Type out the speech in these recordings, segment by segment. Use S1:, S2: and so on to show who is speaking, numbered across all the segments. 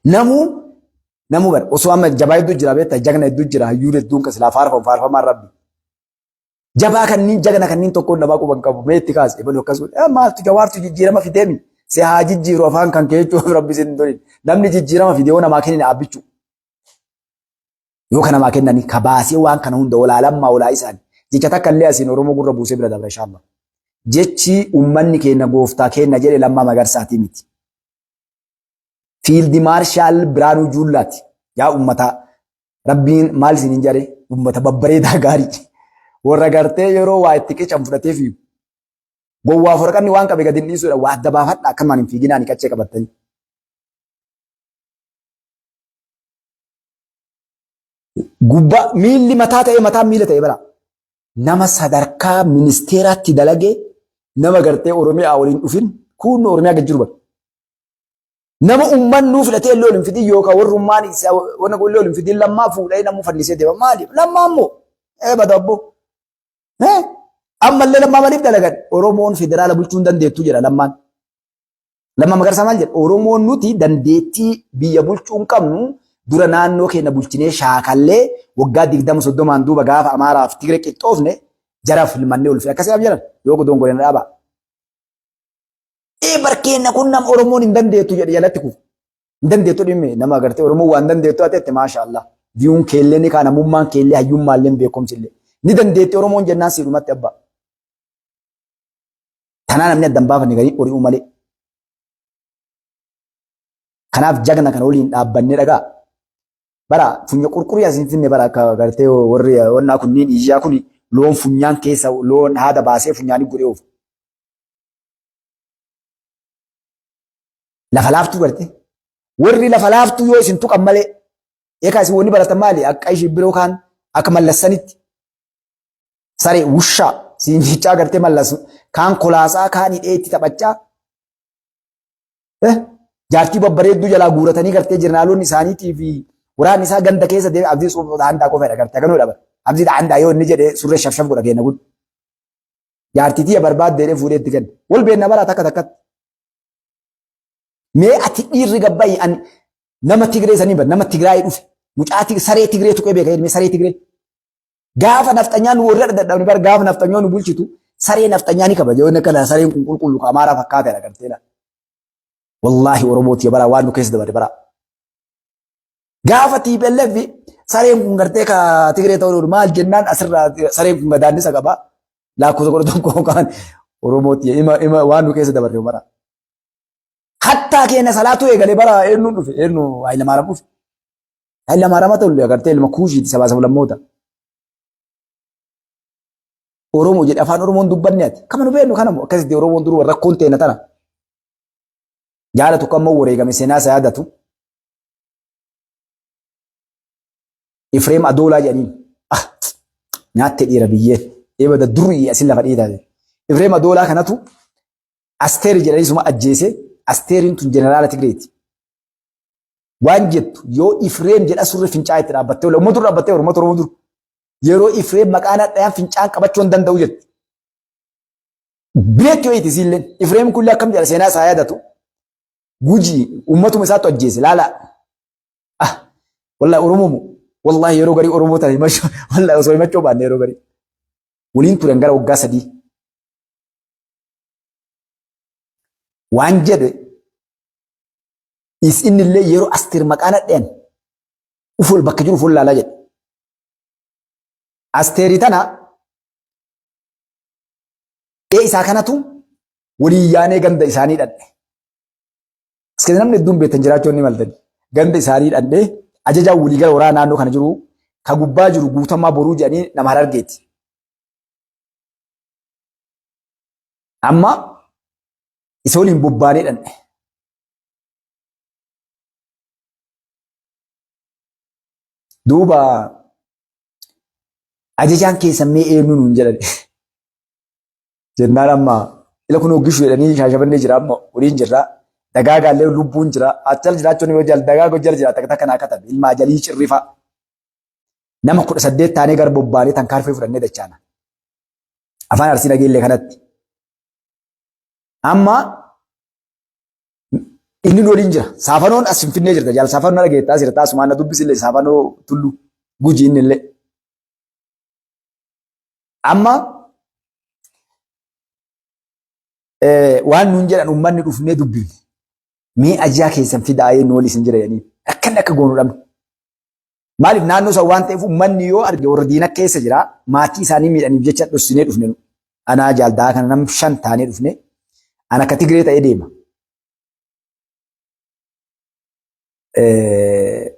S1: namu bar osoo amma jabaa hedduu jira beektaa jagna hedduu jira hayyuun hedduun kan silaa faarfamaan rabbi. Jabaa kanniin jagna kanniin tokkoon namaa quban qabu meetti kaase ebalu akkasuma maaltu jawaartu jijjiirama fideemi si haa jijjiiru afaan kan keechuuf rabbi sin tolin namni jijjiirama fidee namaa kennin abbichu. Yoo kana namaa kennanii kabaasee waan kana hunda olaalammaa olaa isaan jecha takka illee asiin Oromoo gurra buusee bira dabra shaamba. Jechi uummanni keenya gooftaa keenya jedhe Lammaa Magarsaatii miti. Fiildi Maarshaal Biraanuu Juullaati. Yaa uummataa rabbiin maal isiniin jedhe uummata babbareedaa gaarii warra gartee yeroo waa itti qican fudhatee fiigu. Gowwaa forqanni waan qabe gadi dhiisuudha waa adda baafadha akkamaan hin fiiginaan qaccee qabatanii. Gubbaa miilli mataa ta'e mataan miila ta'e bara. Nama sadarkaa ministeeraatti dalagee nama gartee Oromiyaa waliin dhufin kun Oromiyaa gad jiru bara. Nama uummanni fudhatee illee olin fidin yookaan warrummaan isaa wanna illee olin fidin Lammaa fuudhee namuu fannisee deema maaliif Lammaa immoo badabbo. Ammallee Lammaa maaliif dalagan Oromoon federaala bulchuu hin dandeettu jedha Lammaan. Lammaa Magarsaa maal jedha Oromoon nuti dandeettii biyya bulchuu hin qabnu dura naannoo keenya bulchinee shaakallee waggaa 20-30 duuba gaafa Amaaraa fi Tigree qixxoofne jaraaf filmannee ol fide akkasii jedhan yoo godoon godhan dhaaba. Barkeenya kun nama Oromoon hin dandeettu jedhe jalatti kufu. Hin dandeettu dhimme nama agartee Oromoo waan dandeettu ati maashaallah. Viyuun keellee ni kaan namummaan keellee hayyummaallee beekumsillee. Ni dandeetti Oromoon jennaan siidhumatti abbaa. Tanaa namni addan baafanne garii hori'uu malee. Kanaaf jagna kana waliin dhaabbannee dhagaa. Bara funya qurqurii asiin finne bara akka agartee warri wannaa kunniin iyyaa kuni loon funyaan keessa loon haada baasee funyaanii godhee oofu. Lafa laaftuu garte warri lafa laaftuu yoo isin tuqan malee eegaa isin wanni baratan maali akka ishee biroo kaan akka mallassanitti saree wushaa siinjichaa gartee mallasu kaan kolaasaa kaan hidhee itti taphachaa jaartii babbareedduu jalaa guuratanii gartee jirnaalonni isaaniitii fi waraanni isaa ganda keessa deemee abdii suuqota handaa qofaadha gartee kanuu dhaba abdii handaa yoo inni jedhee surree shafshaf godha kenna kun jaartii tiyya barbaaddeedhee fuudhee itti kenna wal beenna baraa takka takkatti. Mee ati dhiirri gabbaa'ii an nama Tigree sanii bar nama Tigraayii dhufe mucaa saree Tigree tuqee beeka jedhame saree Tigree gaafa nafxanyaan warra dadhabne bar gaafa nafxanyaan nu bulchitu saree nafxanyaan ni kabaja yoo kana sareen kun qulqullu ka Amaaraa fakkaatedha garteedha. Wallaahi Oromooti bara waan nu keessa dabare bara. Gaafa TPLF sareen kun gartee ka Tigree ta'uu maal jennaan asirraa sareen kun madaannisa qaba lakkoofsa godha tokko kan Oromooti ima waan nu keessa dabare bara. Hatta keenya salaatu eegale bara eenyu dhufe eenyu Hayilamaariyaam dhufe. Hayilamaariyaam ta'u agartee ilma kuushiiti sabaa sablammoota. Oromoo jedhe afaan Oromoon dubbanne ati kama nu beeknu kanamoo akkasitti Oromoon duruu rakkoon teena tana. Jaalatu kammoo wareegame seenaa isaa yaadatu. Ifreem Adoolaa jedhaniin nyaatte dhiira biyyee eebada durii asin lafa dhiitaa. Ifreem Adoolaa kanatu Asteer jedhanii suma ajjeese. Asteeriin tun jeneraala Tigreeti. Waan jettu yoo Ifreem jedha surre fincaa itti dhaabbattee uummata dura dhaabbattee uummata Oromoo dura yeroo Ifreem maqaan dhayaan fincaan qabachuu hin danda'u jetti. Bineetti yoo itilleen Ifreem kullee akkam jedha seenaa isaa yaadatu gujii uummatuma isaatti ajjeese laala. Wallahi Oromoo wallahi yeroo garii Oromoo ta'e wallahi osoo himachuu baanne yeroo garii waliin turan gara waggaa 3. Waan jedhe isinillee yeroo Asteer maqaan dhayaan uful bakka jiru uful laalaa jedhe. Asteerii tana isaa kanatu walii yaanee ganda isaanii dhadhe. Iskee namni hedduun beektan jiraachuun ni maltan. Ganda isaanii dhadhee ajajaa walii gara waraanaa naannoo kana jiru ka gubbaa jiru guutummaa boruu jedhanii nama Harargeeti. Amma isa waliin bobbaanee dhanne. Duuba ajajaan keessa mee eenyu nuun jedhan. Jennaan amma ila kun hoggishu jedhanii shaashabannee jira amma waliin jirra. Dagaagaallee lubbuun jira. Achal jiraachuun yoo jaal dagaago jala jira takka takka naa katabe ilmaa jalii cirrifa. Nama 18 taanee gara bobbaanee tankaarfee fudhannee dachaana. Afaan Arsii dhageellee kanatti. Amma inni waliin jira. Saafanoon as Finfinnee jirta. Jaal Saafanoo na geettaa sirtaa asumaan na dubbisillee Saafanoo Tulluu Gujii inni illee. Amma waan nuun jedhan uummanni dhufnee dubbifne. Mee ajaa keessan fidaa'ee nu waliin jira jedhanii akkanni akka goonu dhabne. Maaliif naannoo isaa waan ta'eef uummanni yoo arge warra diina keessa jira maatii isaanii miidhaniif jecha dhossinee dhufne. Anaa jaaldaa kana nam 5 taanee dhufne. Ana akka Tigree ta'ee deema.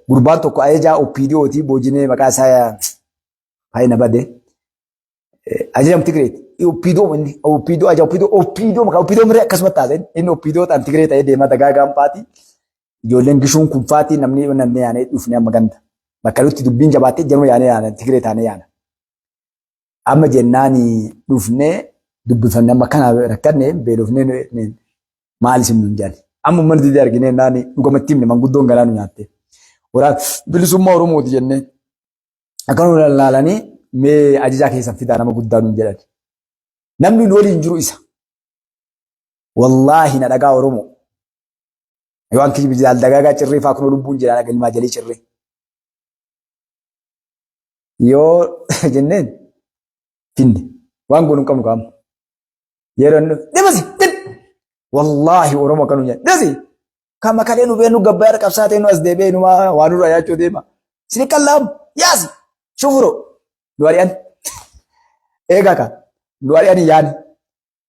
S1: Gurbaan tokko ajajaa OPDO'ti boojinee maqaa isaa faayina badee. Ajajam Tigreeti. OPDO aja OPDO maqaa OPDO miree akkasuma taaseen inni OPDO ta'an Tigree ta'ee deema dagaagaan faati. Ijoolleen gishuun kun faati namni yaanee dhufne amma ganda. Bakka nuti dubbiin jabaattee jaruma yaanee Tigree taanee yaana. Amma jennaani dhufnee dubbifannee amma kana rakkannee beelofnee maal isin nuun jaali. Amma uummanni didee arginee naani dhugumatti himne manguddoon galaanu nyaatte. Waraan bilisummaa Oromooti jennee akkanuma laalanii mee ajajaa keessan fidaa nama guddaa nuun jedhan. Namni nu waliin jiru isa. Wallaahi na dhagaa Oromoo. Yoo an kiji bijaal dagaagaa cirree faa kunoo lubbuun jira dhaga ilmaa jalii cirree. Yoo jenneen finne waan goonu hin qabnu qaama. Yeroo inni dhibasi wallaahi Oromoo akkanuma jedhan dhibasi kan makalee nu beenu gabbaa irra qabsaa ta'e nu as deebi'ee nu waan nurraa yaachuu deema. Sini qallaamu yaasi shufuro nu ari'an eegaa kan nu ari'an yaani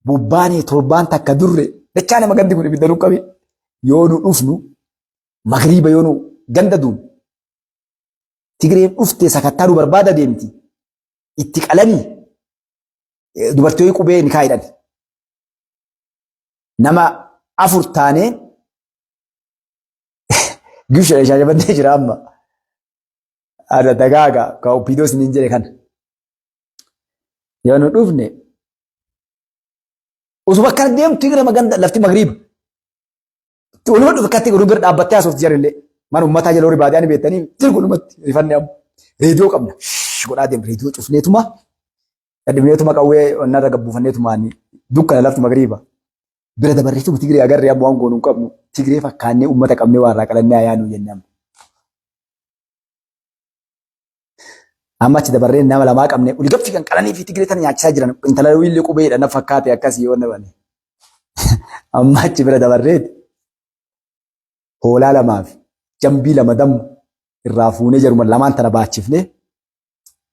S1: bobbaanee torbaan takka durre dachaa nama gandi kun ibidda nu qabe yoo nu dhufnu magriiba yoo nu ganda duun Tigreen dhuftee sakattaa nu barbaada deemti itti qalanii dubartoonni qubee ni kaayidhan. Nama 4 taanee gishee shaajabannee jira amma. Ada dagaaga ka OPDO sinin jedhe kana. Yoo nu dhufne usuma kan deemtu Tigree maganda lafti magriiba. Toluma dhufu katti guruu bira dhaabbattee haasofti jarrillee. Mana uummataa jala horii baadiyyaa ni beektanii tirgulumatti rifanne amma. Reediyoo qabna. Godhaa deemu reediyoo cufneetuma. Dhadhibneetuma qawwee onnarra gabbuufanneetumaan dukkana lafti magriiba. Bira dabarreetu Tigree agarree amma waan goonu hin qabnu. Tigree fakkaannee uummata qabnee waan irraa qalannee ayaanu jennaan. Amma achi dabarree nama lamaa qabnee ol gaffi kan qalanii fi Tigree tana nyaachisaa jiran intala wiillee qubeedha na fakkaate akkasii yoo nabane. Amma achi bira dabarreeti hoolaa lamaa fi jambii 2 dammu irraa fuunee jaruma lamaan tana baachifnee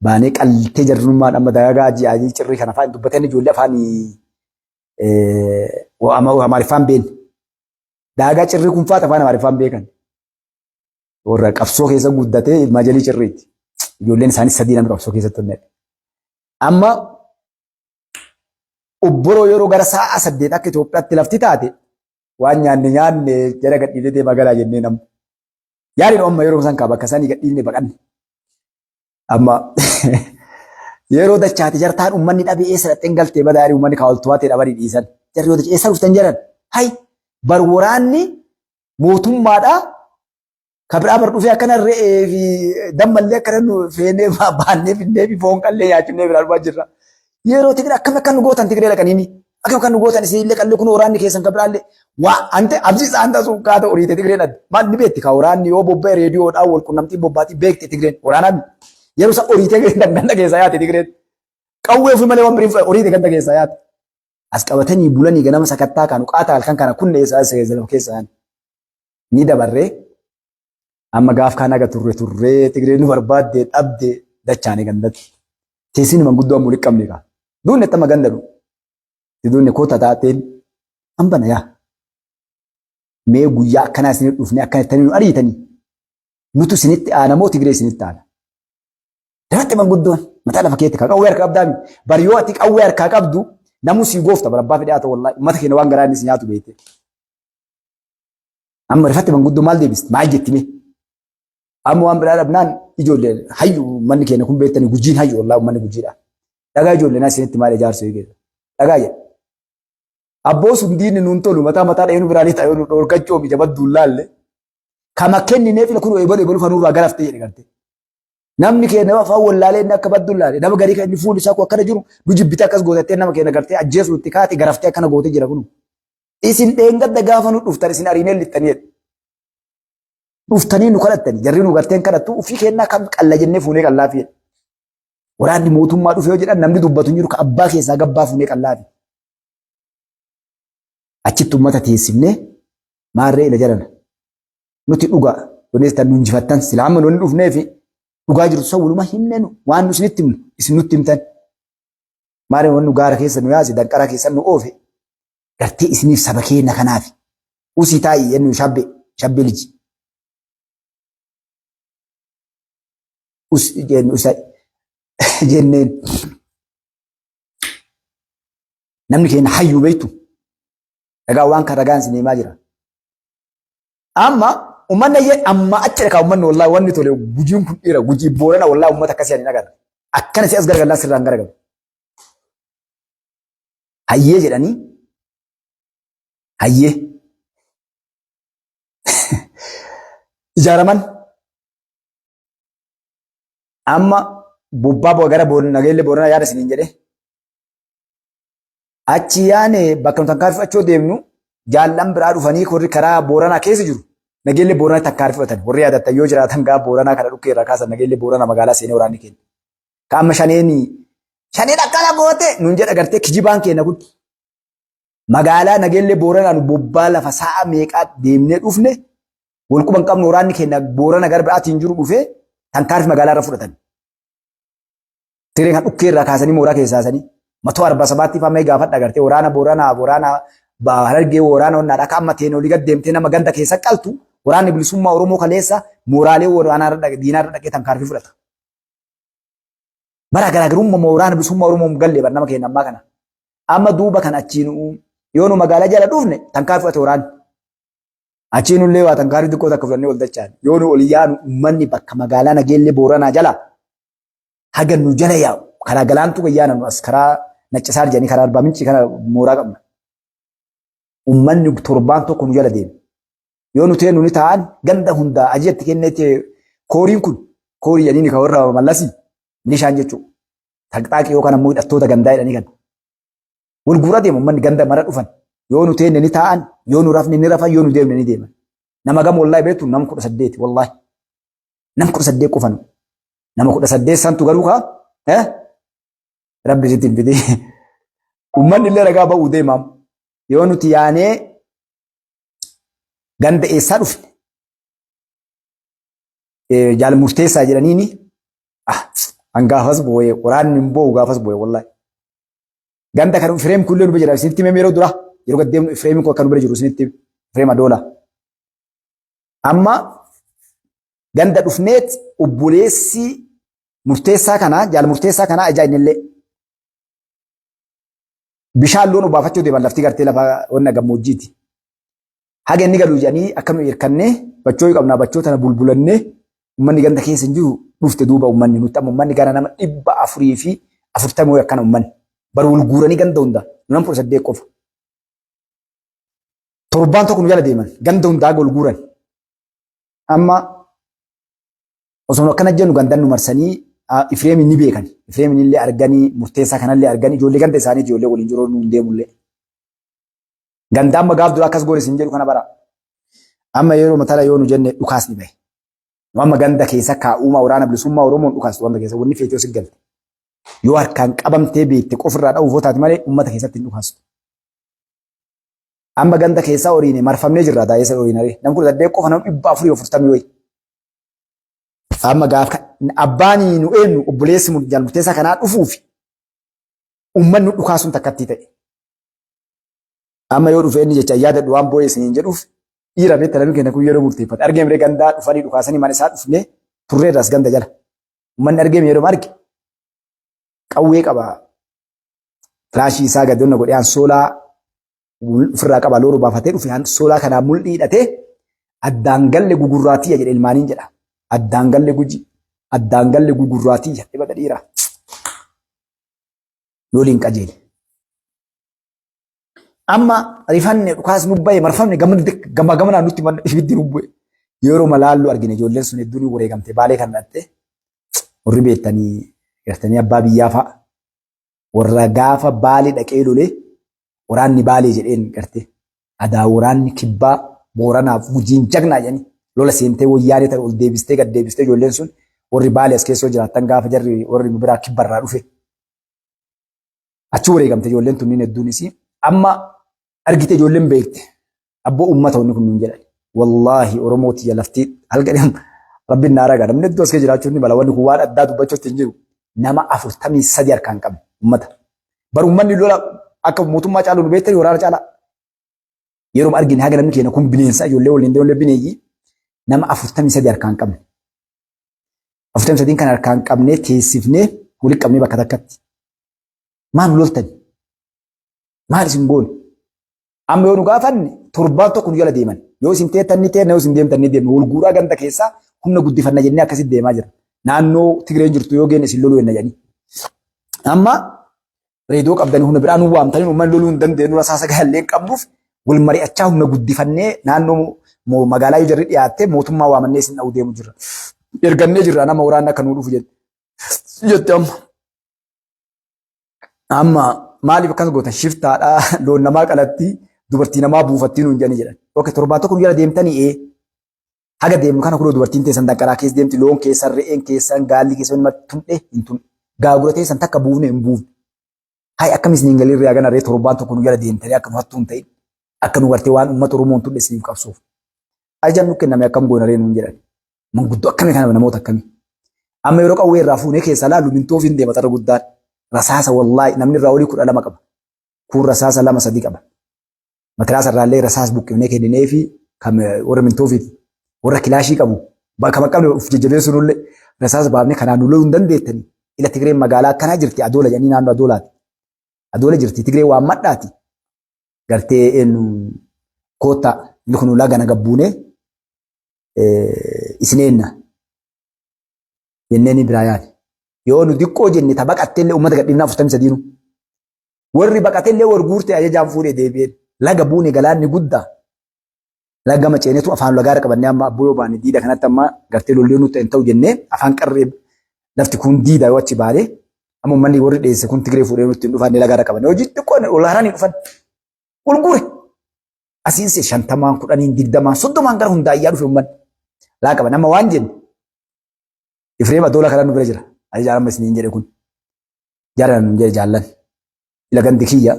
S1: baanee qaltee jarrummaan amma dagaagaa ajii cirrii kana afaan dubbatanii ijoollee afaan Amaariffaan beekne. Dagaagaa cirrii kun faata afaan Amaariffaan beekan. Warra qabsoo keessa guddatee ilmaa jalii cirriitti. Ijoolleen isaanii 3 namni qabsoo keessatti hojjete. Amma obboroo yeroo gara sa'a 8 akka Itoophiyaatti lafti taate waan nyaanne jara gadhiifnee magaalaa jennee namni. Yaaliin amma yeroo san kaa bakka sanii gadhiifnee baqanne. Amma yeroo dachaate jartaan uummanni dhabee eessa dhaqxeen galtee badaarii uummanni kaawwaltuwaatee dhabanii dhiisan. Jarri yoo eessa dhuftan jedhan hay bar waraanni mootummaadhaa kabraa bar dhufee akkana re'ee fi dammallee akkana nu feenee baannee finnee fi foon qallee nyaachifnee bira arbaa jirra. Yeroo Tigree akkam akka nu gootan Tigree dhaqanii akkam akka nu gootan isinillee qallee kun waraanni keessan kabraallee waa ante absi isaan taasuu kaata horiite Tigreen adda. Maal ni beekti ka waraanni yoo bobba'e reediyoodhaan wal qunnamtii bobbaatii beekti Tigreen waraanaan yeroo isa horiite ganda keessaa yaate Tigreen qawwee ofii malee waan biriin horiite ganda keessaa yaate. As qabatanii bulanii ganama sakattaa kan uqaata halkan kana kunne keessaa ni dabarree amma gaaf kaan aga turree Tigreen nu barbaadde dhabde dachaanii gandatti. Teessini manguddoo amma walitti qabne kaa. Duunne itti amma gandadhu. Duunne koota taateen hambana yaa. Mee guyyaa akkanaa isinitti dhufne akkanatti nu ariitanii. Nutu isinitti aanamoo Tigree isinitti aana. Daratti manguddoon mataa lafa keetti kaa qawwee harkaa qabdaami. Bari yoo ati qawwee harkaa qabdu namu si goofta barabbaa fedhaa ta'u wallaahi uummata keenya waan garaa inni si nyaatu beekte. Amma rifatti manguddoo maal deebiste maal jettime. Amma waan biraa dhabnaan ijoollee hayyu manni keenya kun beektanii gujiin hayyu wallaahi manni gujiidha. Dhagaa ijoollee naa isinitti maal ijaarsu eegeera. Dhagaa jedha. Abboo sun diinni nuun tolu mataa dhayinu biraalee ta'ee nu dhorkachuu omi jabadduun laalle. Kama kennineef kun eebalu fanuurraa garaftee jedhe garte. Namni keenya nama afaan wallaalee inni akka badduun laale nama garii kan inni fuulli isaa akkana jiru nu jibbitee akkas gootattee nama keenya gartee ajjeesuutti kaate garaftee akkana gootee jira kunu. isin dheengadda gaafa nu dhuftan isin ariinee lixxanii dhuftanii nu kadhattanii jarri nu garteen kadhattu ufii kennaa kam qalla jennee fuunee qallaa fi waraanni mootummaa dhufe yoo jedhan namni dubbatu hin jiru ka abbaa keessaa gabbaa fuunee qallaa fi achitti uummata teessifnee maarree ila jarana nuti dhugaa kunis tan nu injifattan silaa amma nuti dhufnee fi dhugaa jirtu san waluma himne nu waan nu isinitti himnu isin nutti himtan maarree waan nu gaara keessa nu yaase danqara keessa nu oofe gartee isiniif saba keenya kanaaf usii taa'ii yennu shabbe liji jenneen namni keenya hayyuu beektu dhagaa waan kan ragaan isin himaa jira amma ummanni amma achi dhagaa ummanni wallahi wanni tole gujiin kun dhiira gujii boorana wallahi ummata akkasii ani agarra akkana si as gargallaa sirraan garagalu hayyee jedhanii hayyee ijaaraman amma bubbaa gara nageelle boorana yaada isiniin jedhe achi yaane bakka nu takkaarfachuu deemnu jaallan biraa dhufanii korri karaa booranaa keessa jiru nageelle boorana takkaarfatan warri yaadattan yoo jiraatan gaa booranaa kana dhukkee irraa kaasan nageelle boorana magaalaa seenee waraanni keenya kaamma shaneen akkana goote nuun jedha gartee kijibaan keenya kun magaalaa nageelle booranaan bobbaa lafa sa'a meeqaa deemnee dhufne walquban qabnu waraanni keenya boorana gara biraatiin jiru dhufee tankaarfi magaalaa irra fudhatan. Tiree kan dhukkee irraa kaasanii mooraa keessaasanii matoo 47 fa'aa gaafadha gartee waraana booranaa harargee waraana onnaa dhakaa amma teenoo liga deemtee nama ganda keessa qaltu waraanni bilisummaa Oromoo kaleessa mooraalee waraanaa irra diinaa irra dhaqee tankaarfi fudhata. Bara garaagarummaa waraana bilisummaa Oromoo galle bar nama keenya ammaa kana. Amma duuba kan achiin yoo nu magaalaa jala dhufne tankaarfi fudhate waraanni. Achiin illee waa tankaarfi xiqqoo takka fudhannee ol dachaan yoo nu ol yaanu uummanni bakka magaalaa nageellee booranaa jala haga nu jala yaa'u karaa galaantu gayyaana nu as karaa naccisaar jedhanii karaa arbaa minci kana mooraa qabna. Uummanni torbaan tokko nu jala deema. Yoo nu teenu ni ta'an ganda hundaa ajjeetti kennetti kooriin kun koorii jedhanii kan warra mallasii nishaan jechuudha. Taqxaaqii yookaan ammoo hidhattoota gandaa jedhanii kan. Wal guuraa deemu uummanni ganda mara dhufan. Yoo nu teenne ni ta'an yoo nu rafne ni rafan yoo nu deemne ni deeman. Nama gama wallahi beektu nama 18 wallahi. Nama 18 qofan. Nama 18 santu garuu kaa rabbi sitti hin fidee. Uummanni illee ragaa ba'uu deemaam. Yoo nuti yaanee ganda eessaa dhufne jaal murteessaa jedhaniini hangaafas boo'ee waraanni hin boo'u gaafas boo'ee wallahi. Ganda kan Ifreem kullee nu bira jira isinitti himee yeroo dura yeroo gaddeemnu Ifreem kun akka nu bira jiru isinitti Ifreem Adoola. Amma ganda dhufneet obboleessi murteessaa kanaa jaal murteessaa kanaa ajaa'inillee bishaan loon obaafachuu deeman lafti gartee lafa onna gammoojjiiti. Haga inni galu jedhanii akka nu hirkannee bachoo qabnaa bachoo tana bulbulannee uummanni ganda keessa hin jiru dhufte duuba uummanni nutti amma uummanni gara nama 440 akkana uummanni. Bar wal guuranii ganda hunda nama 18 qofa. Torbaan tokko nu jala deeman ganda hundaa wal guuran. Amma osoo akkana jennu gandaan nu marsanii Ifreemin ni beekan. Ifreemin illee arganii murteessaa kanallee arganii ijoollee ganda isaanii ijoollee waliin jiruu nu deemullee. Gandaan amma gaaf dura akkas goone isin jedhu kana bara. Amma yeroo matala yoo nu jenne dhukaas ni bahe. Amma ganda keessa kaa'uuma waraana bilisummaa Oromoon dhukaas wanda keessa wanni feetee osoo galte. Yoo harkaan qabamtee beekte qofirraa dha'uuf taate malee uummata keessatti hin dhukaastu. Amma ganda keessaa horiin marfamnee jirra daa'essa horiin haree namni kun saddeet qofa nama 440 wayi. Amma gaafa abbaanii nu eenyu obboleessi jaal murteessaa kanaa dhufuuf uummanni dhukaasuun takkatti ta'e. Amma yoo dhufe inni jecha yaada waan boo'ee isin jedhuuf dhiira beekta namni keenya kun yeroo murteeffate argeemree gandaa dhufanii dhukaasanii mana isaa dhufnee turreerras ganda jala. Uummanni argeeme yeroo arge qawwee qaba. Filaashii isaa gadi onna godhee soolaa ofirraa qaba looroo baafatee dhufe soolaa kanaa mul'ii hidhatee addaan galle gugurraatiyya jedhe ilmaaniin jedha. Addaan galle guji addaan galle gugurraatiyya dhibata dhiiraa. Looliin qajeele. Amma rifanne dhukaas nubbaye marfamne gamana nutti ibiddi nubbu'e. Yeroo malaallu argine ijoolleen sun hedduun wareegamte baalee kan dhatte warri beektanii gartanii abbaa biyyaa fa'a warra gaafa baalee dhaqee lolee waraanni baalee jedheen garte Adaawuraanni kibbaa Booranaaf Gujiin jagnaa jedhani lola seentee wayyaanee ta'e ol deebistee gad deebistee ijoolleen sun warri Baalee as keessoo jiraatan gaafa jarri warri nu biraa kibbarraa dhufe. Achi wareegamte ijoolleen tunniin hedduunis amma argite ijoolleen beekte abboo uummata wanni kun nuun jedhan. Wallaahi Oromooti laftii halgadham rabbiin naara gaadha. Namni hedduu as kee jiraachuu ni mala wanni kun waan addaa dubbachuutti hin jiru. Nama 43 harkaan qabne uummata. Bar uummanni lola akka mootummaa caalu nu beektanii waraana caalaa. Yeroo argine haga namni keenya kun bineensa ijoollee waliin ijoollee bineeyyi nama 43 harkaan qabne. 43 kan harkaan qabnee teessifnee walitti qabnee bakka takkatti. Maal loltan? Maal isin goone? Amma yoo nu gaafanne torbaan tokko nu jala deeman. Yoo isin teettan ni teetna yoo isin deemtan ni deemna. Wal guuraa ganda keessaa humna guddifanna jennee akkasitti deemaa jira. Naannoo Tigreen jirtu yoo geenne isin loluu henna jedhanii. Amma reedoo qabdanii humna biraan waamtanii uummanni loluu hin dandeenyu rasaasa gaallee qabnuuf wal mari'achaa humna guddifannee naannoo magaalaa yoo jarri dhiyaatte mootummaa waamannee isin dha'uu deemu jirra. Ergannee jirra nama waraanni akka nuu dhufu jette amma. Amma maaliif akkas gootan shiftaadhaa loon namaa qalatti dubartii namaa buufattii nuun jedhanii jedhan. Oke torbaan tokko nu jala deemtanii haga deemnu kana kunoo dubartiin teessan danqaraa keessa deemti loon keessan re'een keessan gaalli keessan nama tun'e hin tun'e gaagura teessan takka buufne hin buufne. Hayi akkamis niin galii irraa ganarree torbaan tokko nu jala deemtanii akka nu hattuu hin ta'in akka nu gartee waan uummata Oromoon tun'e isiniif qabsuuf. Ajaan nu kenname akkam goonaree nuun jedhan. Manguddoo akkamii kana namoota akkamii. Amma yeroo qawwee irraa fuunee keessaa laallu mintoof hin deema xarra guddaan. Rasaasa wallaahi namni irraa olii 12 qaba. Kun rasaasa 2-3 qaba. Matiraasa irraallee rasaas buqqifnee kenninee fi kan warra mintoofiiti. Warra kilaashii qabu. Bakka maqqabne of jajjabeessuunillee rasaasa baafnee kanaan nu loluu hin dandeettanii. Ila Tigreen magaalaa akkanaa jirti Adoola jedhanii naannoo Adoolaati. Adoola jirti Tigreen waan madhaati. Gartee koottaa inni kun ulaa gana gabbuunee isineenna jenneen biraa yaade. Yoo nu diqqoo jenne tabaqatteellee uummata gadhiifnaa 43 warri baqateellee war guurtee ajajaan fuudhee deebi'een laga buune galaanni guddaa laga maceenetu afaan lagaara qabannee amma abboo yoo baane diida kanatti amma gartee lollee nutti hin ta'u jennee afaan qarree lafti kun diida yoo achi baale amma uummanni warri dheesse kun Tigree fuudhee nutti hin dhufanne lagaara qabannee hojii xiqqoo olaanaan hin dhufan gurgure asiinse 50 10 20 30 gara hundaayyaa dhufe uummanni laa qaban amma waan jenne Ifreema Adoola kana nu bira jira. Ajaan amma isiniin jedhe kun jaaran jedhe jaallan ila gandi kiyya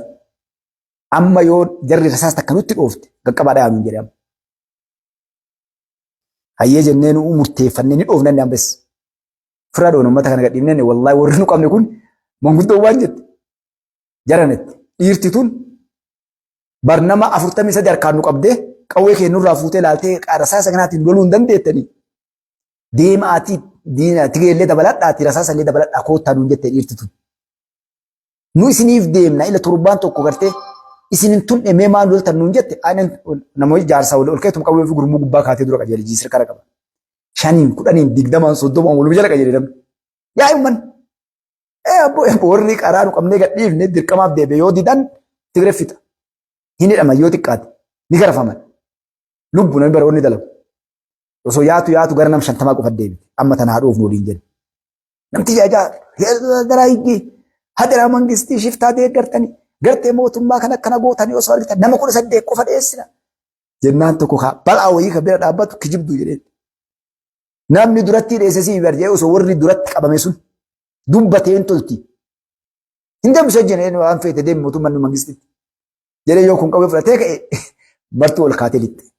S1: amma yoo jarri rasaas takka nutti dhoofte qaqqabaadhaa nuun jedhe amma hayyee jennee nu murteeffannee ni dhoofnanne ambes fira dhoon uummata kana gadhiifnee wallaahi warri nu qabne kun manguddoo waan jette jaranetti dhiirti tun barnama 43 harkaan nu qabdee qawwee keennurraa fuutee laaltee rasaasa kanaatiin loluu hin dandeettanii deemaatii diina Tigreellee dabaladhaati rasaasa illee dabaladhaa koottaa nuun jettee dhiirti tun. Nu isiniif deemna ila torbaan tokko gartee isinin tun dhemee maal loltan nuun jette namoonni jaarsaa ol keetum qawwee fi gurmuu gubbaa kaatee dura qajeele jiisir kara qaba. 5 10 20 30 walumaa jala qajeele namni. Yaa umman abboo warri qaraa nu qabnee gadhiifne dirqamaaf deebi'ee yoo didan Tigree fixa. Hin hidhama yoo xiqqaate ni garafaman. Lubbu namni bara wanni dalagu. Osoo yaatu gara nam 50 qofa deebi. Amma tana haadhuuf nuudhiin jedhu. Namti daraa higgii hadara mangistii shiftaa deeggartanii gartee mootummaa kan akkana gootanii osoo argitan nama 18 qofa dheessina. Jennaan tokko bal'aa wayii kan bira dhaabbatu kijibdu jedheen. Namni duratti dheessisii barjee osoo warri duratti qabame sun dubbateen tolti. Hin deemsa jenneen waan feete deemu mootummaan mangistitti. Jedhee yoo kun qabee fudhatee ka'e bartuu ol kaatee lixxe.